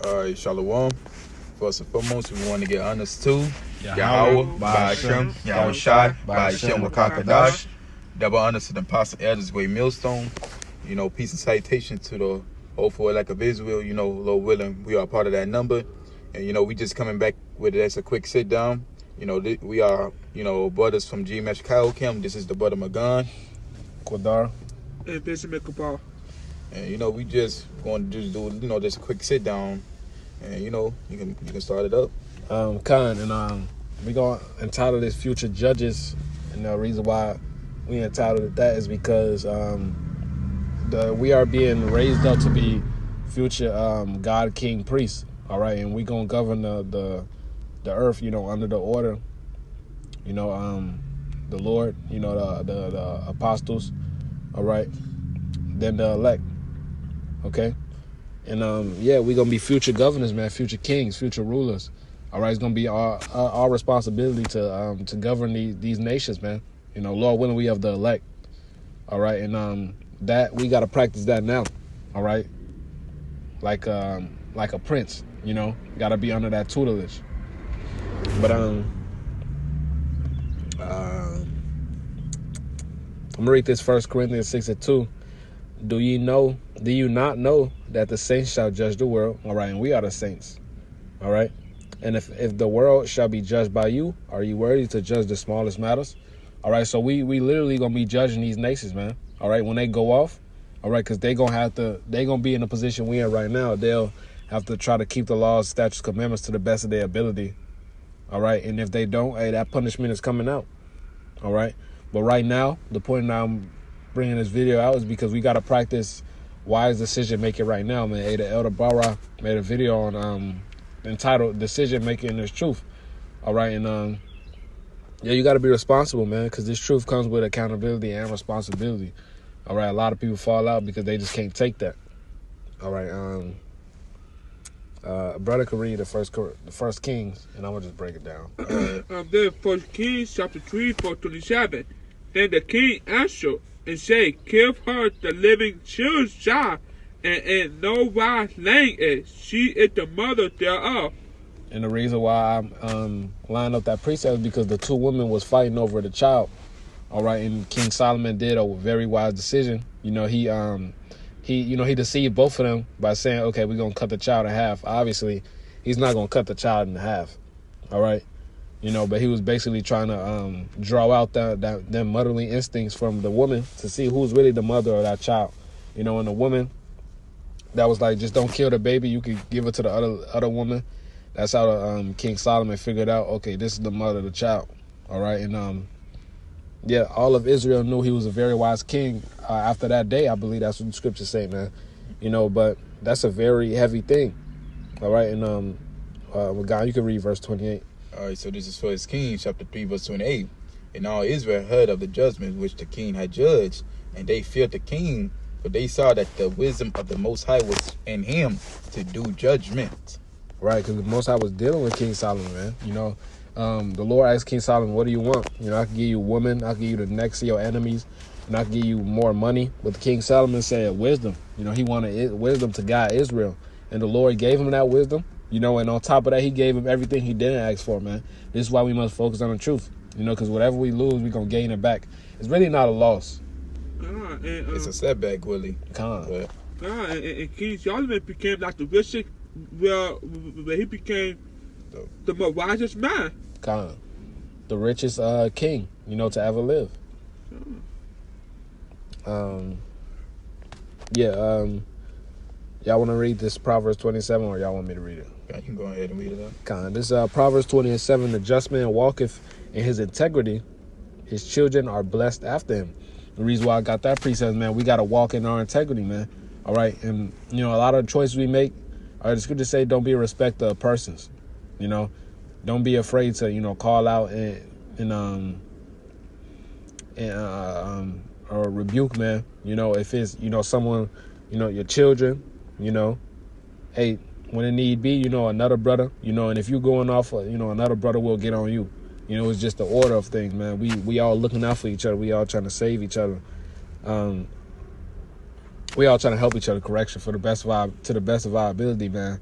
All right, Shalom. First and foremost, we want to get honest to Yahweh, by Hashem, Yahweh Shai, by Hashem, Wakakadash. Double honors to the apostle elders, Way Millstone. Peace and salutation to the hopeful elect of Israel. Lord willing, we are part of that number. And, we just coming back with it as a quick sit down. We are, brothers from G-Mesh Kaokim. This is the brother Magan. Quadar. And Bishop Mikapal. And, we just going to just do, just a quick sit down. And, you can start it up. Khan, and we going to entitle this Future Judges. And the reason why we entitled it that is because we are being raised up to be future God King priests. All right, and we gonna govern the earth, under the order, the Lord, the apostles, all right, then the elect, okay, and we gonna be future governors, man, future kings, future rulers. All right, it's gonna be our responsibility to govern these nations, man. Lord willing, we have the elect. All right, and that we gotta practice that now. All right, like a prince. Gotta be under that tutelage. But I'm gonna read this 1 Corinthians 6:2. Do you not know that the saints shall judge the world? All right, and we are the saints. All right, and if the world shall be judged by you, are you worthy to judge the smallest matters? All right, so we literally gonna be judging these nations, man. All right, when they go off, all right, because they gonna be in the position we in right now. They'll have to try to keep the laws, statutes, commandments to the best of their ability. All right. And if they don't, hey, that punishment is coming out. All right. But right now, the point that I'm bringing this video out is because we got to practice wise decision making right now, man. Hey, the Elder Bara made a video on entitled Decision Making is Truth. All right. And you got to be responsible, man, because this truth comes with accountability and responsibility. All right. A lot of people fall out because they just can't take that. All right. Brother could read the first Kings, and I'm gonna just break it down. Then 1 Kings chapter 3, verse 27. Then the king answered and said, "Give her the living child's child, and in no wise laying it. She is the mother thereof." And the reason why I'm lining up that precept is because the two women was fighting over the child. All right, and King Solomon did a very wise decision. He deceived both of them by saying, okay, we're going to cut the child in half. Obviously, he's not going to cut the child in half. All right. But he was basically trying to draw out them motherly instincts from the woman to see who's really the mother of that child. And the woman that was like, just don't kill the baby. You could give it to the other woman. That's how King Solomon figured out, okay, this is the mother of the child. All right. And all of Israel knew he was a very wise king after that day. I believe that's what the scriptures say, man. But that's a very heavy thing. All right, and God, you can read verse 28. All right, so this is 1 Kings chapter 3, verse 28. And all Israel heard of the judgment which the king had judged, and they feared the king, for they saw that the wisdom of the Most High was in him to do judgment. Right, because the Most High was dealing with King Solomon, man. The Lord asked King Solomon, what do you want? I can give you a woman. I can give you the necks of your enemies. And I can give you more money. But King Solomon said wisdom. He wanted wisdom to guide Israel. And the Lord gave him that wisdom. And on top of that, he gave him everything he didn't ask for, man. This is why we must focus on the truth. Because whatever we lose, we're going to gain it back. It's really not a loss. It's a setback, Willie. And King Solomon became like the richest, where he became the most wisest man. The richest king, to ever live. Y'all want to read this Proverbs 27, or y'all want me to read it? Yeah, you can go ahead and read it up. This Proverbs 27, the just man walketh in his integrity, his children are blessed after him. The reason why I got that precept, man, we got to walk in our integrity, man. All right, and a lot of the choices we make, the scriptures say, don't be a respecter of persons. Don't be afraid to, call out or rebuke, man. If it's, someone, your children, hey, when it need be, another brother, and if you're going off, another brother will get on you. It's just the order of things, man. We all looking out for each other. We all trying to save each other. We all trying to help each other correction to the best of our ability, man.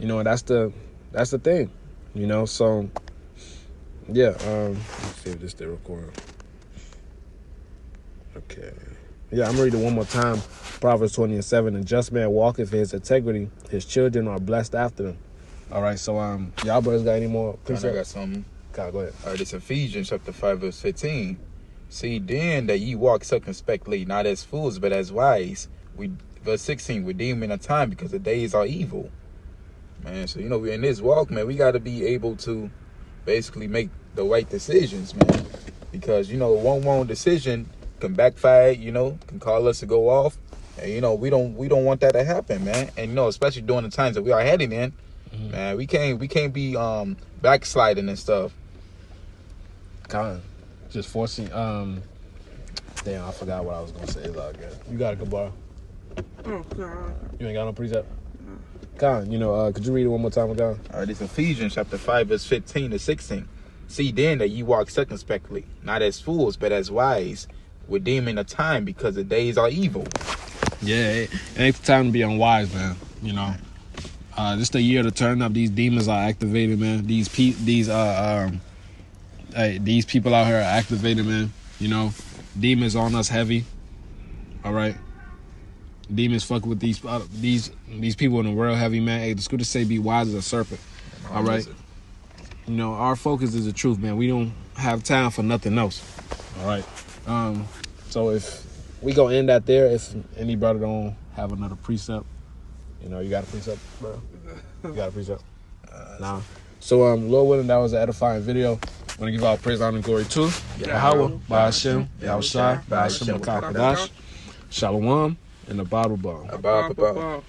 You know, and that's the thing. You know, so yeah. Let's see if this still recording. Okay. Yeah, I'm gonna read it one more time. Proverbs 20:7. A just man walketh in his integrity; his children are blessed after him. All right, so y'all brothers got any more? I got something. God, go ahead. All right, it's Ephesians chapter 5, verse 15. See then that ye walk circumspectly, not as fools, but as wise. Verse 16, redeeming the time because the days are evil. Man, so, you know, we're in this walk, man, we got to be able to basically make the right decisions, man. Because, you know, one wrong decision can backfire, you know, can call us to go off. And, you know, we don't want that to happen, man. And, you know, especially during the times that we are heading in, man, we can't be backsliding and stuff. Just forcing. Damn, I forgot what I was gonna say. It's all good. You got it, Kabar. Oh, God. You ain't got no precept. Con, you know, could you read it one more time, Con? All right, it's Ephesians chapter 5, verse 15 to 16. See then that ye walk circumspectly, not as fools, but as wise, redeeming the time because the days are evil. Yeah, it ain't the time to be unwise, man. You know, this the year to turn up. These demons are activated, man. These people out here are activated, man. You know, demons on us heavy. All right, demons fuck with these people in the world heavy, man. Hey, the scriptures say be wise as a serpent. All right, you know, our focus is the truth, man. We don't have time for nothing else. All right, so if we gonna end that there, if any brother don't have another precept, you know, you got a precept, bro? You got a precept? Nah. So, Lord willing, that was an edifying video. I want to give all praise, honor, and glory to Yahweh, Ba'ashem, Yahushua, Ba'ashem, Makakadash, Shalom, and the Bible Bar. Abba.